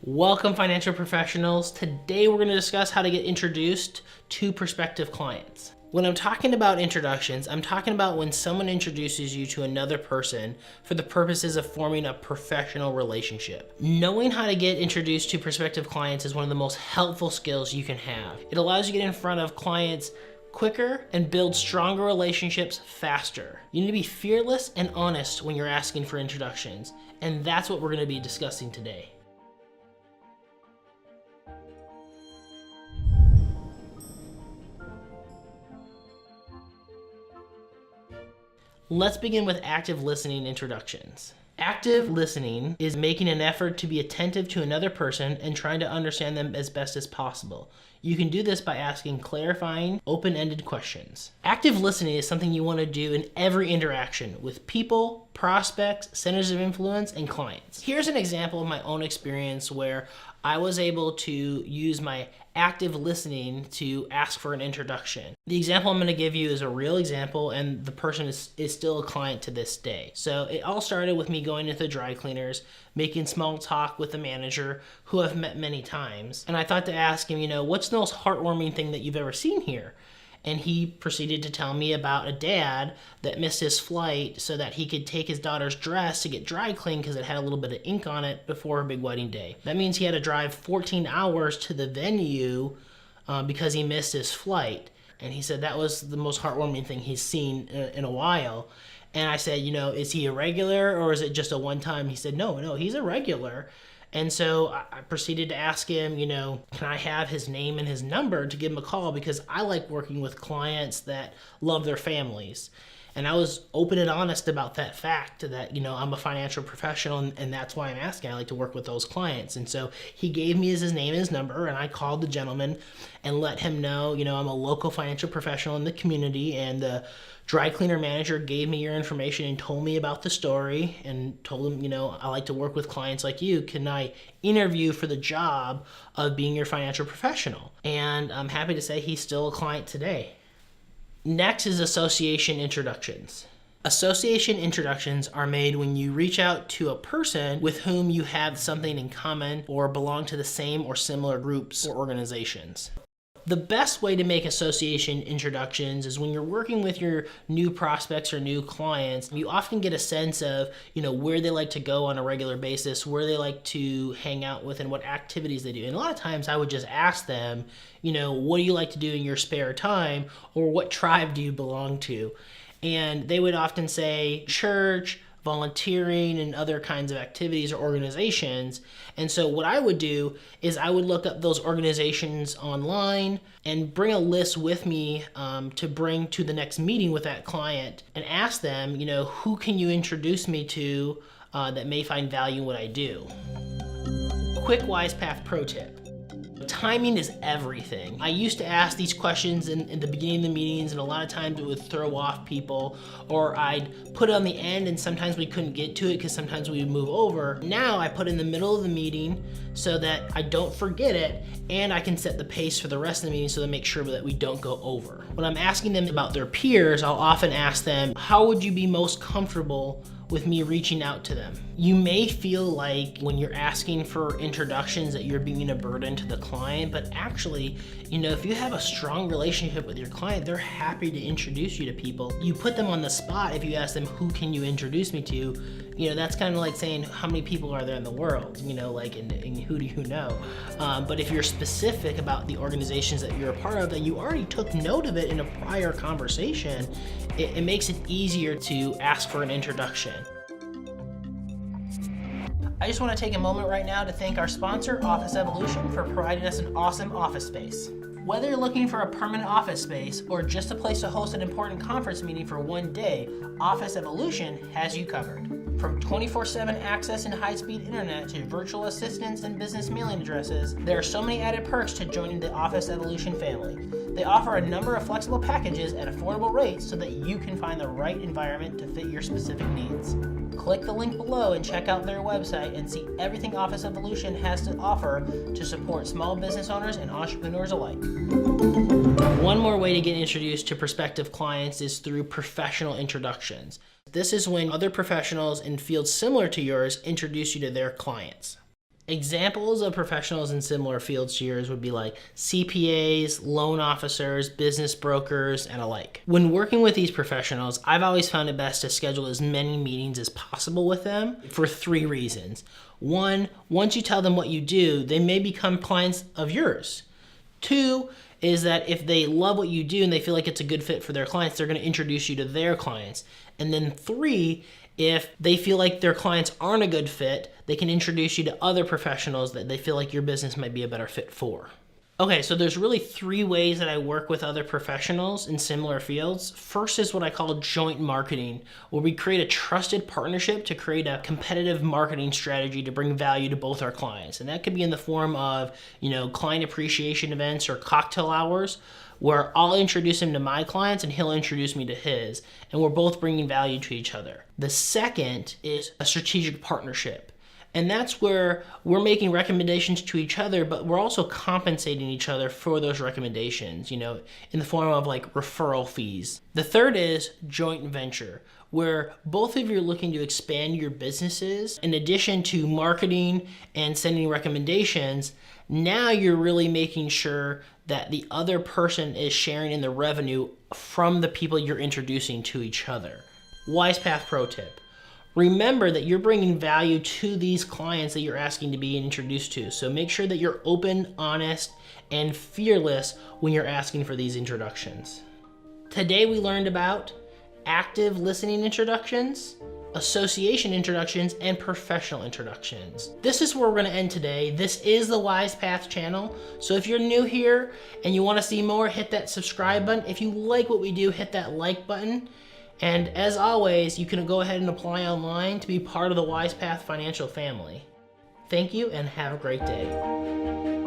Welcome, financial professionals. Today we're going to discuss how to get introduced to prospective clients. When I'm talking about introductions, I'm talking about when someone introduces you to another person for the purposes of forming a professional relationship. Knowing how to get introduced to prospective clients is one of the most helpful skills you can have. It allows you to get in front of clients quicker and build stronger relationships faster. You need to be fearless and honest when you're asking for introductions, and that's what we're going to be discussing today. Let's begin with active listening introductions. Active listening is making an effort to be attentive to another person and trying to understand them as best as possible. You can do this by asking clarifying, open-ended questions. Active listening is something you want to do in every interaction with people, prospects, centers of influence, and clients. Here's an example of my own experience where I was able to use my active listening to ask for an introduction. The example I'm going to give you is a real example, and the person is still a client to this day. So it all started with me going into the dry cleaners, making small talk with the manager who I've met many times. And I thought to ask him, what's the most heartwarming thing that you've ever seen here? And he proceeded to tell me about a dad that missed his flight so that he could take his daughter's dress to get dry cleaned because it had a little bit of ink on it before her big wedding day. That means he had to drive 14 hours to the venue because he missed his flight. And he said that was the most heartwarming thing he's seen in a while. And I said, is he a regular or is it just a one-time? He said, no, he's a regular. And so I proceeded to ask him, can I have his name and his number to give him a call, because I like working with clients that love their families. And I was open and honest about that fact that, I'm a financial professional and that's why I'm asking. I like to work with those clients. And so he gave me his name and his number, and I called the gentleman and let him know, I'm a local financial professional in the community, and the dry cleaner manager gave me your information and told me about the story and told him, I like to work with clients like you. Can I interview for the job of being your financial professional? And I'm happy to say he's still a client today. Next is association introductions. Association introductions are made when you reach out to a person with whom you have something in common or belong to the same or similar groups or organizations. The best way to make association introductions is when you're working with your new prospects or new clients. You often get a sense of, where they like to go on a regular basis, where they like to hang out with, and what activities they do. And a lot of times I would just ask them, what do you like to do in your spare time, or what tribe do you belong to? And they would often say church, volunteering, and other kinds of activities or organizations. And so what I would do is I would look up those organizations online and bring a list with me to bring to the next meeting with that client and ask them, who can you introduce me to that may find value in what I do? Quick Wisepath pro tip. Timing is everything. I used to ask these questions in the beginning of the meetings, and a lot of times it would throw off people, or I'd put it on the end and sometimes we couldn't get to it because sometimes we would move over. Now I put it in the middle of the meeting so that I don't forget it, and I can set the pace for the rest of the meeting so to make sure that we don't go over. When I'm asking them about their peers, I'll often ask them, how would you be most comfortable with me reaching out to them? You may feel like when you're asking for introductions that you're being a burden to the client, but actually, if you have a strong relationship with your client, they're happy to introduce you to people. You put them on the spot if you ask them, who can you introduce me to? That's kind of like saying, how many people are there in the world? And who do you know? But if you're specific about the organizations that you're a part of, that you already took note of it in a prior conversation, it makes it easier to ask for an introduction. I just want to take a moment right now to thank our sponsor, Office Evolution, for providing us an awesome office space. Whether you're looking for a permanent office space or just a place to host an important conference meeting for one day, Office Evolution has you covered. From 24/7 access and high-speed internet to virtual assistants and business mailing addresses, there are so many added perks to joining the Office Evolution family. They offer a number of flexible packages at affordable rates so that you can find the right environment to fit your specific needs. Click the link below and check out their website and see everything Office Evolution has to offer to support small business owners and entrepreneurs alike. One more way to get introduced to prospective clients is through professional introductions. This is when other professionals in fields similar to yours introduce you to their clients. Examples of professionals in similar fields to yours would be like CPAs, loan officers, business brokers, and alike. When working with these professionals, I've always found it best to schedule as many meetings as possible with them for 3 reasons. 1, once you tell them what you do, they may become clients of yours. 2 is that if they love what you do and they feel like it's a good fit for their clients, they're going to introduce you to their clients. And then 3, if they feel like their clients aren't a good fit, they can introduce you to other professionals that they feel like your business might be a better fit for. Okay, so there's really 3 ways that I work with other professionals in similar fields. First is what I call joint marketing, where we create a trusted partnership to create a competitive marketing strategy to bring value to both our clients. And that could be in the form of, client appreciation events or cocktail hours, where I'll introduce him to my clients and he'll introduce me to his, and we're both bringing value to each other. The second is a strategic partnership. And that's where we're making recommendations to each other, but we're also compensating each other for those recommendations, in the form of like referral fees. The third is joint venture, where both of you are looking to expand your businesses. In addition to marketing and sending recommendations, now you're really making sure that the other person is sharing in the revenue from the people you're introducing to each other. Wisepath pro tip. Remember that you're bringing value to these clients that you're asking to be introduced to. So make sure that you're open, honest, and fearless when you're asking for these introductions. Today we learned about active listening introductions, association introductions, and professional introductions. This is where we're going to end today. This is the Wisepath channel. So if you're new here and you want to see more, hit that subscribe button. If you like what we do, hit that like button. And as always, you can go ahead and apply online to be part of the Wisepath financial family. Thank you and have a great day.